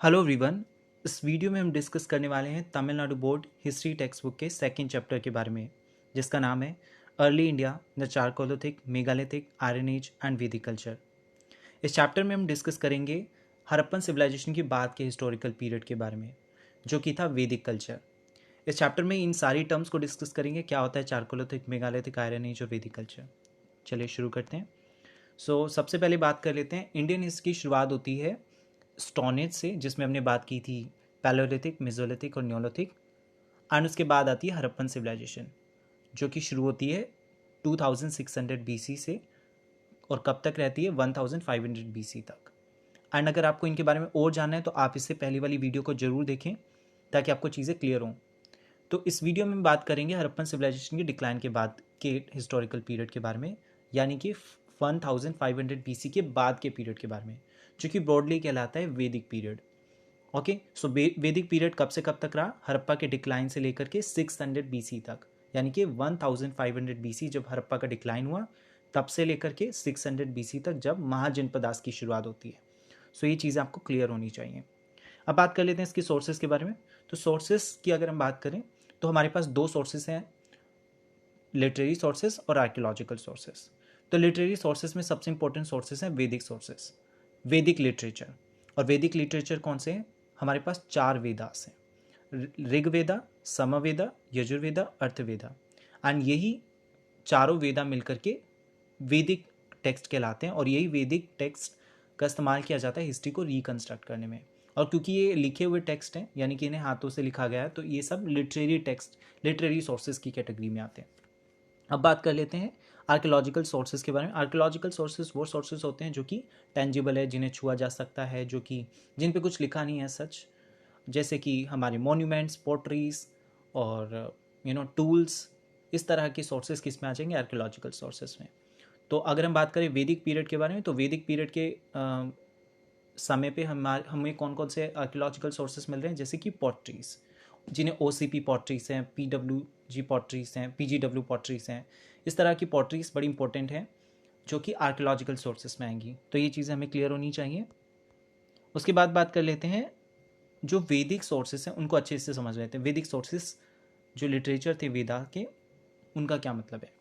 Hello everyone. इस video में हम डिस्कस करने वाले हैं Tamil Nadu board history text book के सेकंड चैप्टर के बारे में, जिसका नाम है early India the chalcolithic, megalithic, iron age and Vedic culture. इस चैप्टर में हम डिस्कस करेंगे हड़प्पन सिविलाइजेशन के बाद के हिस्टोरिकल पीरियड के बारे में, जो कि था वैदिक कल्चर। इस चैप्टर में इन सारी टर्म्स को डिस्कस करेंगे, क्या होता है चारकोलिथिक, मेगालिथिक, आयरन एज और वैदिक कल्चर। चलिए शुरू करते हैं। सबसे पहले बात कर लेते हैं, इंडियन हिस्ट्री की शुरुआत होती है स्टोन एज से, जिसमें हमने बात की थी पैलोलिथिक, मेसोलिथिक और न्योलिथिक। एंड उसके बाद आती है हड़प्पन सिविलाइजेशन, जो कि शुरू होती है 2600 बीसी से और कब तक रहती है 1500 बीसी तक। एंड अगर आपको इनके बारे में और जानना है तो आप इससे पहले वाली वीडियो को ज़रूर देखें ताकि आपको चीज़ें क्लियर हों। तो इस वीडियो में बात करेंगे हड़प्पन सिविलाइजेशन के डिक्लाइन के बाद के हिस्टोरिकल पीरियड के बारे में, यानी कि 1500 बीसी के बाद के पीरियड के बारे में, जो कि ब्रॉडली कहलाता है वैदिक पीरियड। ओके, सो वैदिक पीरियड कब से कब तक रहा? हड़प्पा के डिक्लाइन से लेकर के 600 बीसी तक, यानी कि 1500 बीसी जब हड़प्पा का डिक्लाइन हुआ, तब से लेकर के 600 बीसी तक जब महाजनपदास की शुरुआत होती है। सो ये चीज़ें आपको क्लियर होनी चाहिए। अब बात कर लेते हैं इसकी सोर्सेज के बारे में। तो सोर्सेज की अगर हम बात करें तो हमारे पास दो सोर्सेज हैं, लिटरेरी सोर्सेज और आर्कियोलॉजिकल सोर्सेज। तो लिटरेरी सोर्सेज में सबसे इंपॉर्टेंट सोर्सेज हैं वैदिक सोर्सेज, वैदिक लिटरेचर। और वैदिक लिटरेचर कौन से हैं? हमारे पास 4 वेदास हैं, ऋग्वेदा, समवेदा, यजुर्वेदा, अर्थवेदा। एंड यही चारों वेदा मिलकर के वैदिक टेक्स्ट कहलाते हैं, और यही वैदिक टेक्स्ट का इस्तेमाल किया जाता है हिस्ट्री को रिकन्स्ट्रक्ट करने में। और क्योंकि ये लिखे हुए टेक्स्ट हैं, यानी कि इन्हें हाथों से लिखा गया है, तो ये सब लिटरेरी टेक्स्ट, लिटरेरी सोर्सेज की कैटेगरी में आते हैं। अब बात कर लेते हैं आर्कियोलॉजिकल सोर्सेज के बारे में। आर्कियोलॉजिकल सोर्सेज वो सोर्सेज होते हैं जो कि टेंजिबल है, जिन्हें छुआ जा सकता है, जो कि जिन पे कुछ लिखा नहीं है सच, जैसे कि हमारे मॉन्यूमेंट्स, पोट्रीज और टूल्स। इस तरह के सोर्सेज किस में आ जाएंगे? आर्कियोलॉजिकल सोर्सेज में। तो अगर हम बात करें वैदिक पीरियड के बारे में, तो वैदिक पीरियड के समय पे हमें कौन कौन से आर्कियोलॉजिकल सोर्सेज मिल रहे हैं? जैसे कि पॉटरीज, जिन्हें OCP पॉटरीज हैं, PWG पॉटरीज हैं, PGW पॉटरीज हैं। इस तरह की पॉटरीज बड़ी इंपॉर्टेंट हैं जो कि आर्कियोलॉजिकल सोर्सेज में आएंगी। तो ये चीज़ें हमें क्लियर होनी चाहिए। उसके बाद बात कर लेते हैं जो वैदिक सोर्सेज हैं उनको अच्छे से समझ लेते हैं। वैदिक सोर्सेज जो लिटरेचर थे वेदा के, उनका क्या मतलब है?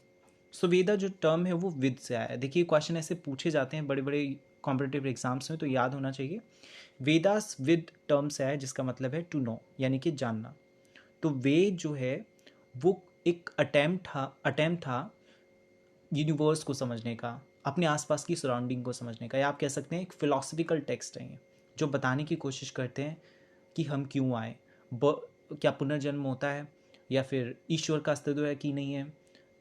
वेदा जो टर्म है वो विद से आया है। देखिए क्वेश्चन ऐसे पूछे जाते हैं बड़े बड़े कॉम्पिटेटिव एग्जाम्स में, तो याद होना चाहिए। वेदास विद टर्म से आया, जिसका मतलब है टू नो, यानी कि जानना। तो वेद जो है वो एक अटेम्प्ट था यूनिवर्स को समझने का, अपने आसपास की सराउंडिंग को समझने का, या आप कह सकते हैं एक फिलोसफिकल टेक्स्ट है ये, जो बताने की कोशिश करते हैं कि हम क्यों आए, क्या पुनर्जन्म होता है, या फिर ईश्वर का अस्तित्व है कि नहीं है,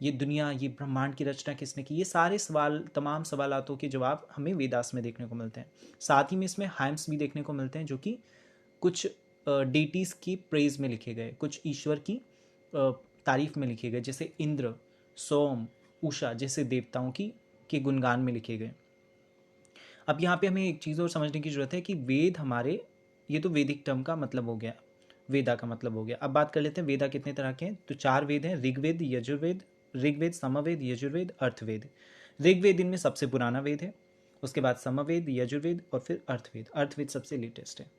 ये दुनिया, ये ब्रह्मांड की रचना किसने की। ये सारे सवाल, तमाम सवालों के जवाब हमें वेदास में देखने को मिलते हैं। साथ ही में इसमें हाइम्स भी देखने को मिलते हैं, जो कि कुछ डेटीज़ की प्रेज में लिखे गए, कुछ ईश्वर की तारीफ में लिखे गए, जैसे इंद्र, सोम, उषा जैसे देवताओं की के गुणगान में लिखे गए। अब यहाँ पे हमें एक चीज़ और समझने की जरूरत है कि वेद हमारे, ये तो वैदिक टर्म का मतलब हो गया, वेदा का मतलब हो गया। अब बात कर लेते हैं वेदा कितने तरह के हैं। तो 4 वेद हैं, ऋग्वेद, यजुर्वेद, ऋग्वेद, समवेद, यजुर्वेद, अर्थवेद। ऋग्वेद इनमें सबसे पुराना वेद है, उसके बाद समवेद, यजुर्वेद और फिर अर्थवेद। अर्थवेद सबसे लेटेस्ट है।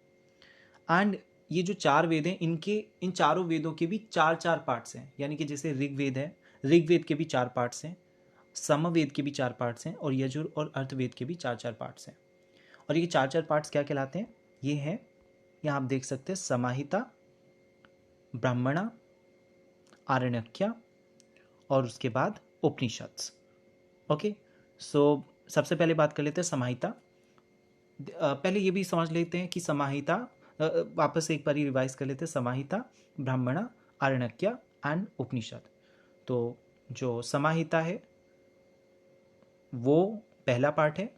एंड ये जो 4 वेद हैं, इनके इन चारों वेदों के भी 4 पार्ट्स हैं, यानी कि जैसे ऋग्वेद है, ऋग्वेद के भी 4 पार्ट्स हैं, समवेद के भी 4 पार्ट्स हैं, और यजुर और अर्थवेद के भी 4 पार्ट्स हैं। और ये 4 पार्ट्स क्या कहलाते हैं? ये हैं, यहाँ आप देख सकते हैं, समाहिता, ब्राह्मणा, आरण्यक्या और उसके बाद उपनिषद। ओके, सबसे पहले बात कर लेते हैं समाहिता। पहले ये भी समझ लेते हैं कि समाहिता, वापस एक बार रिवाइज कर लेते हैं, समाहिता, ब्राह्मणा, आरण्यक्या एंड उपनिषद। तो जो समाहिता है वो पहला पार्ट है,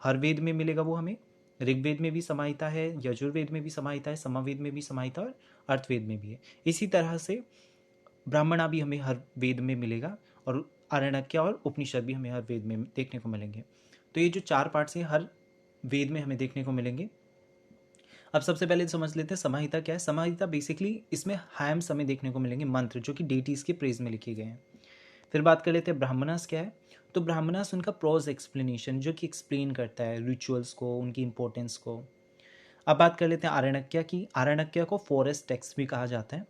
हर वेद में मिलेगा वो हमें। ऋग्वेद में भी समाहिता है, यजुर्वेद में भी समाहिता है, समवेद में भी समाहिता और अर्थवेद में भी है। इसी तरह से ब्राह्मणा भी हमें हर वेद में मिलेगा, और आरण्यक्या और उपनिषद भी हमें हर वेद में देखने को मिलेंगे। तो ये जो 4 पार्ट्स हैं हर वेद में हमें देखने को मिलेंगे। अब सबसे पहले समझ लेते हैं समाहिता क्या है। समाहिता बेसिकली, इसमें हैम्स हमें देखने को मिलेंगे, मंत्र जो कि डेटीज़ के प्रेज में लिखे गए हैं। फिर बात कर लेते हैं ब्राह्मणास क्या है। तो ब्राह्मणास उनका प्रोज एक्सप्लेनेशन, जो कि एक्सप्लेन करता है रिचुअल्स को, उनकी इंपॉर्टेंस को। अब बात कर लेते हैं आरण्यका की। आरण्यका को फॉरेस्ट टेक्स्ट भी कहा जाता है।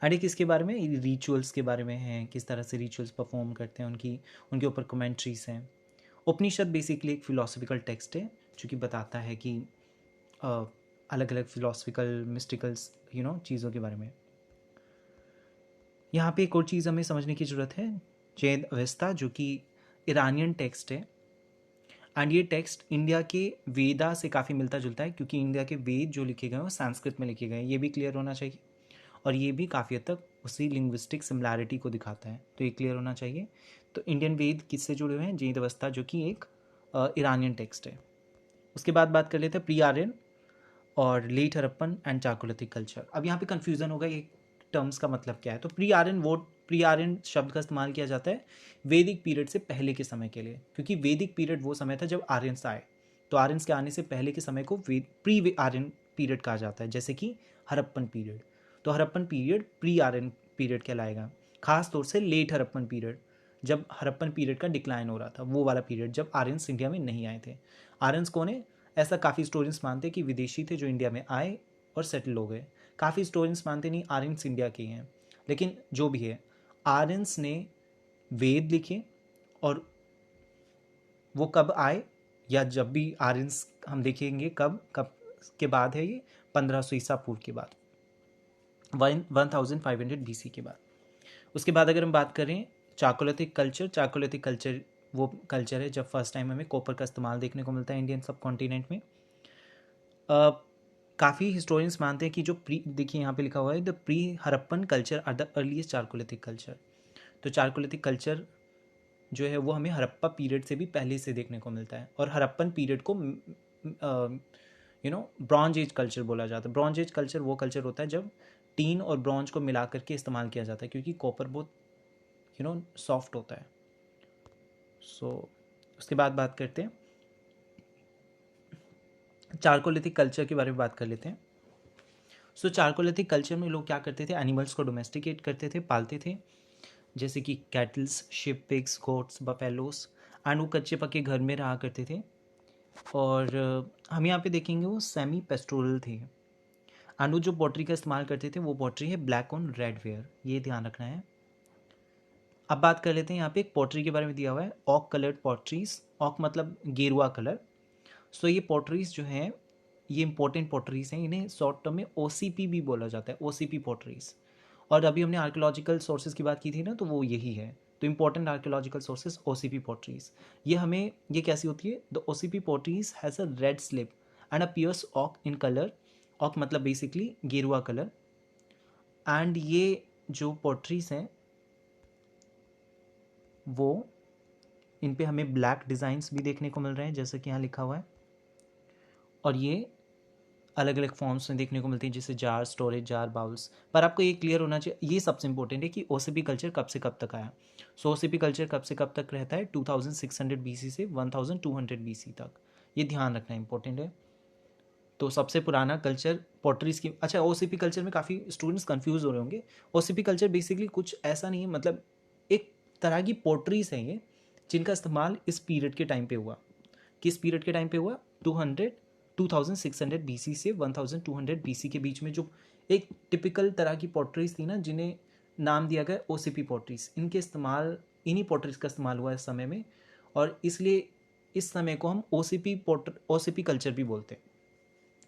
एंड एक इसके बारे में रिचुअल्स के बारे में है, किस तरह से रिचुअल्स परफॉर्म करते हैं, उनके ऊपर कमेंट्रीज हैं। उपनिषद बेसिकली एक फिलोसफिकल टेक्स्ट है जो कि बताता है कि अलग अलग फिलोसफिकल मिस्टिकल्स चीज़ों के बारे में। यहाँ पे एक और चीज़ हमें समझने की ज़रूरत है, जैन अवेस्ता, जो कि ईरानियन टेक्स्ट है। एंड ये टेक्स्ट इंडिया के वेदा से काफ़ी मिलता जुलता है, क्योंकि इंडिया के वेद जो लिखे गए हैं वो संस्कृत में लिखे गए हैं, ये भी क्लियर होना चाहिए। और ये भी काफ़ी हद तक उसी लिंग्विस्टिक सिमिलैरिटी को दिखाता है, तो ये क्लियर होना चाहिए। तो इंडियन वेद किससे जुड़े हुए हैं? जैन अवेस्ता, जो कि एक ईरानियन टेक्स्ट है। उसके बाद बात कर लेते हैं प्री आर्यन और लेट हड़प्पन एंड चाकोलिथिक कल्चर। अब यहाँ पे कन्फ्यूज़न होगा ये टर्म्स का मतलब क्या है। तो प्री आर्यन शब्द का इस्तेमाल किया जाता है वैदिक पीरियड से पहले के समय के लिए, क्योंकि वैदिक पीरियड वो समय था जब आर्यंस आए। तो आर्यंस के आने से पहले के समय को प्री आर्यन पीरियड कहा जाता है, जैसे कि हड़प्पन पीरियड। तो Harappan period pre Aryan period कहलाएगा। खास तौर से लेट हड़प्पन पीरियड, जब हड़प्पन पीरियड का डिक्लाइन हो रहा था, वो वाला पीरियड जब आर्यंस इंडिया में नहीं आए थे। आर्यंस कौन है? ऐसा काफ़ी हिस्टोरियंस मानते हैं कि विदेशी थे जो इंडिया में आए और सेटल हो गए। काफ़ी हिस्टोरियंस मानते नहीं आर्यंस इंडिया के हैं, लेकिन जो भी है, आर्यंस ने वेद लिखे। और वो कब आए, या जब भी आर्यंस हम देखेंगे कब कब के बाद है, ये 1500 ईसा पूर्व के बाद, 1500 BC के बाद। उसके बाद अगर हम बात करें चाकोलिथिक कल्चर, चाकोलिथिक कल्चर वो कल्चर है जब फर्स्ट टाइम हमें कॉपर का इस्तेमाल देखने को मिलता है इंडियन सब कॉन्टिनेंट में। काफ़ी हिस्टोरियंस मानते हैं कि जो देखिए यहाँ पे लिखा हुआ है, the pre Harappan culture are the earliest chalcolithic culture. तो चारकोलिथिक कल्चर जो है वो हमें हड़प्पा पीरियड से भी पहले से देखने को मिलता है। और हड़प्पन पीरियड को ब्रॉन्ज एज कल्चर बोला जाता है। ब्रॉन्ज एज कल्चर वो कल्चर होता है जब टीन और ब्रॉन्ज को मिला करके इस्तेमाल किया जाता है, क्योंकि कॉपर बहुत सॉफ्ट होता है। उसके बाद बात करते हैं चारकोलिथिक कल्चर के बारे में बात कर लेते हैं। चारकोलिथिक कल्चर में लोग क्या करते थे? एनिमल्स को डोमेस्टिकेट करते थे, पालते थे, जैसे कि kettles, ship, pigs, goats, buffaloes. And वो कच्चे पक्के घर में रहा करते थे। और हम यहाँ पे देखेंगे वो सेमी पेस्टोरल थे। एंड वो जो पॉटरी का इस्तेमाल करते थे वो पॉटरी है ब्लैक ऑन रेड वेयर, ये ध्यान रखना है। अब बात कर लेते हैं, यहाँ पे एक पॉटरी के बारे में दिया हुआ है, ऑक कलर्ड पॉटरीज। ऑक मतलब गेरुआ कलर। ये पॉटरीज जो हैं ये इंपॉर्टेंट पॉटरीज हैं, इन्हें शॉर्ट टर्म में OCP भी बोला जाता है, OCP पॉटरीज। और अभी हमने आर्कियोलॉजिकल सोर्सेज की बात की थी ना, तो वो यही है। तो important archaeological sources OCP potteries. ये कैसी होती है? The OCP potteries has a red slip and appears ऑक इन कलर। ऑक मतलब बेसिकली गेरुआ कलर। एंड ये जो पॉटरीज हैं वो इन पे हमें ब्लैक डिज़ाइंस भी देखने को मिल रहे हैं, जैसे कि यहाँ लिखा हुआ है। और ये अलग अलग फॉर्म्स में देखने को मिलती है, जैसे जार, स्टोरेज जार, बाउल्स। पर आपको ये क्लियर होना चाहिए, ये सबसे इंपॉर्टेंट है कि OCP कल्चर कब से कब तक आया। OCP कल्चर कब से कब तक रहता है? 2600 BC से 1200 BC तक। ये ध्यान रखना इंपॉर्टेंट है। तो सबसे पुराना कल्चर पॉटरीज की। अच्छा, OCP कल्चर में काफ़ी स्टूडेंट्स कंफ्यूज हो रहे होंगे। OCP कल्चर बेसिकली कुछ ऐसा नहीं है, मतलब एक तरह की पॉटरीज हैं ये, जिनका इस्तेमाल इस पीरियड के टाइम पे हुआ। किस पीरियड के टाइम पे हुआ? 2600 BC से 1200 BC के बीच में जो एक टिपिकल तरह की पॉटरीज थी ना, जिन्हें नाम दिया गया OCP पॉटरीज। इन्हीं पॉटरीज का इस्तेमाल हुआ इस समय में, और इसलिए इस समय को हम OCP कल्चर भी बोलते हैं।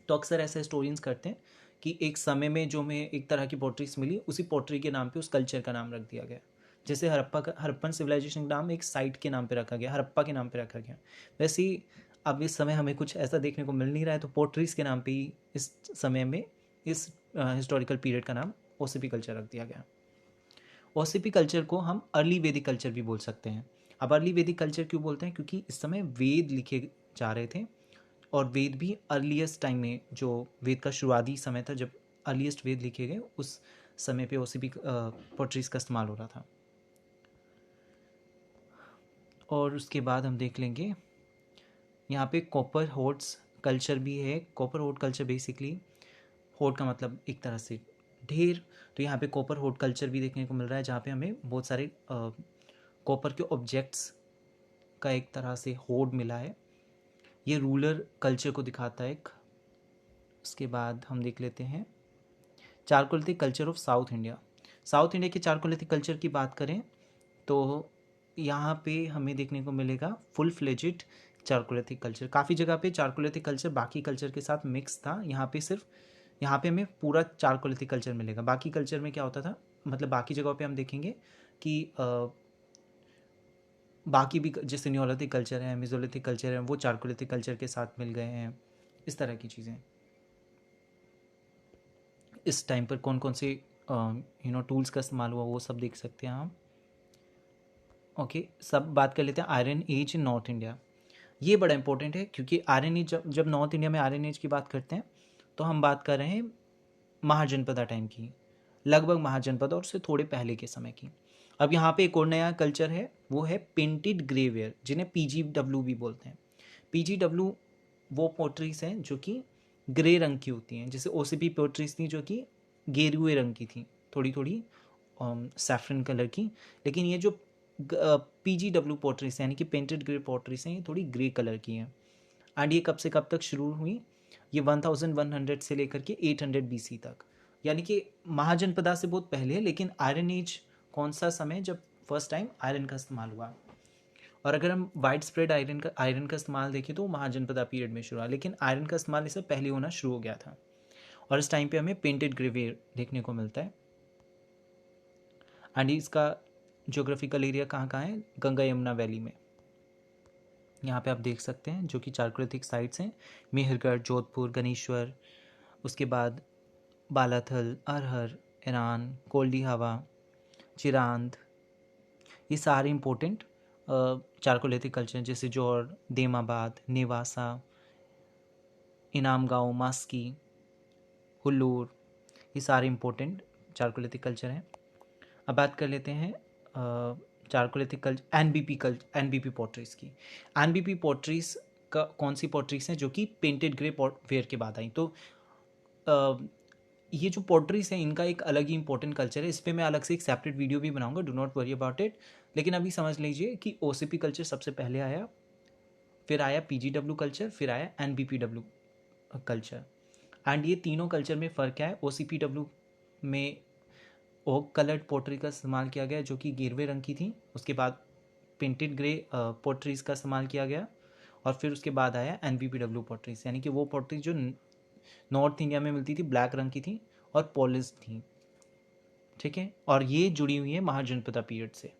तो अक्सर ऐसे हिस्टोरियंस करते हैं कि एक समय में जो हमें एक तरह की पॉटरीज मिली, उसी पॉटरी के नाम पे उस कल्चर का नाम रख दिया गया। जैसे हड़प्पन सिविलाइजेशन का नाम एक साइट के नाम पे रखा गया, हड़प्पा के नाम पे रखा गया। वैसे ही अब इस समय हमें कुछ ऐसा देखने को मिल नहीं रहा है, तो पोट्रीज के नाम पे ही इस समय में इस हिस्टोरिकल पीरियड का नाम OCP कल्चर रख दिया गया। OCP कल्चर को हम अर्ली वैदिक कल्चर भी बोल सकते हैं। अब अर्ली वैदिक कल्चर क्यों बोलते हैं? क्योंकि इस समय वेद लिखे जा रहे थे, और वेद भी अर्लीस्ट टाइम में, जो वेद का शुरुआती समय था जब अर्लीस्ट वेद लिखे गए, उस समय पे OCP पोट्रीज का इस्तेमाल हो रहा था। और उसके बाद हम देख लेंगे यहाँ पे कॉपर होड्स कल्चर भी है। कॉपर होड कल्चर बेसिकली, होड का मतलब एक तरह से ढेर, तो यहाँ पे कॉपर होड कल्चर भी देखने को मिल रहा है, जहाँ पे हमें बहुत सारे कॉपर के ऑब्जेक्ट्स का एक तरह से होड मिला है। ये रूलर कल्चर को दिखाता है, एक उसके बाद हम देख लेते हैं chalcolithic culture of south India. South India के चारकोलिथिक कल्चर की बात करें तो यहाँ पे हमें देखने को मिलेगा फुल फ्लेजिड चारकोलिथिक कल्चर। काफ़ी जगह पे चारकोलिथिक कल्चर बाकी कल्चर के साथ मिक्स था, यहाँ पे हमें पूरा चारकोलिथिक कल्चर मिलेगा। बाकी कल्चर में क्या होता था, मतलब बाकी जगहों पे हम देखेंगे कि बाकी भी जैसे न्योलिथिक कल्चर है, मेसोलिथिक कल्चर है, वो चारकोलिथिक कल्चर के साथ मिल गए हैं, इस तरह की चीज़ें। इस टाइम पर कौन कौन से टूल्स का इस्तेमाल हुआ वो सब देख सकते हैं हम। ओके, सब बात कर लेते हैं iron age in north India. ये बड़ा इंपॉर्टेंट है क्योंकि आयरन एज जब नॉर्थ इंडिया में आयरन एज की बात करते हैं तो हम बात कर रहे हैं महाजनपदा टाइम की, लगभग महाजनपदा और उससे थोड़े पहले के समय की। अब यहाँ पे एक और नया कल्चर है, वो है पेंटेड ग्रेवेयर, जिन्हें PGW भी बोलते हैं। PGW वो पोट्रीज हैं जो कि ग्रे रंग की होती हैं, जैसे OCP पोट्रीज थी जो कि गेरुए रंग की थी, थोड़ी थोड़ी सैफरन कलर की। लेकिन ये जो PGW पोट्रीज यानी कि पेंटेड ग्रे पोट्रीज हैं, ये थोड़ी ग्रे कलर की हैं। एंड ये कब से कब तक शुरू हुई, ये 1100 से लेकर के 800 BC तक, यानी कि महाजनपदा से बहुत पहले है। लेकिन आयरन एज कौन सा समय जब फर्स्ट टाइम आयरन का इस्तेमाल हुआ। और अगर हम वाइड स्प्रेड आयरन का इस्तेमाल देखें तो महाजनपदा पीरियड में शुरू हुआ, लेकिन आयरन का इस्तेमाल इससे पहले होना शुरू हो गया था। और इस टाइम पे हमें पेंटेड ग्रेवेयर देखने को मिलता है। एंड इसका ज्योग्राफिकल एरिया कहाँ है, गंगा यमुना वैली में। यहाँ पे आप देख सकते हैं जो कि चारकोलिथिक साइट्स हैं, मेहरगढ़, जोधपुर, गणेश्वर, उसके बाद बालाथल, अरहर, ईरान, कोल्डी हवा, चिरांद, ये सारे इंपॉर्टेंट चारकोलिथिक कल्चर, जैसे जौर, देमाबाद, नेवासा, इनाम गाँव, मास्की, हुल्लूर, ये सारे इंपॉर्टेंट चारकोलिथिक कल्चर हैं। अब बात कर लेते हैं चारकोलिथिक कल्चर NBP पोट्रीज की। NBP पोट्रीज का कौन सी पोट्रीज हैं जो कि पेंटेड ग्रे वेयर के बाद आई। तो ये जो पोट्रीज हैं इनका एक अलग ही इंपॉर्टेंट कल्चर है, इस पर मैं अलग से एक सेपरेट वीडियो भी बनाऊंगा, do not worry about it. लेकिन अभी समझ लीजिए कि OCP कल्चर सबसे पहले आया, फिर आया PGW कल्चर, फिर आया NBPW कल्चर। एंड ये तीनों कल्चर में फ़र्क क्या है, OCPW में ओक कलर्ड पोट्री का इस्तेमाल किया गया जो कि गेरुए रंग की थी, उसके बाद पेंटेड ग्रे पोट्रीज का इस्तेमाल किया गया, और फिर उसके बाद आया NBPW पोट्रीज, यानी कि वो पोट्रीज जो नॉर्थ इंडिया में मिलती थी, ब्लैक रंग की थी और पॉलिश थी। ठीक है, और ये जुड़ी हुई है महाजनपदा पीरियड से।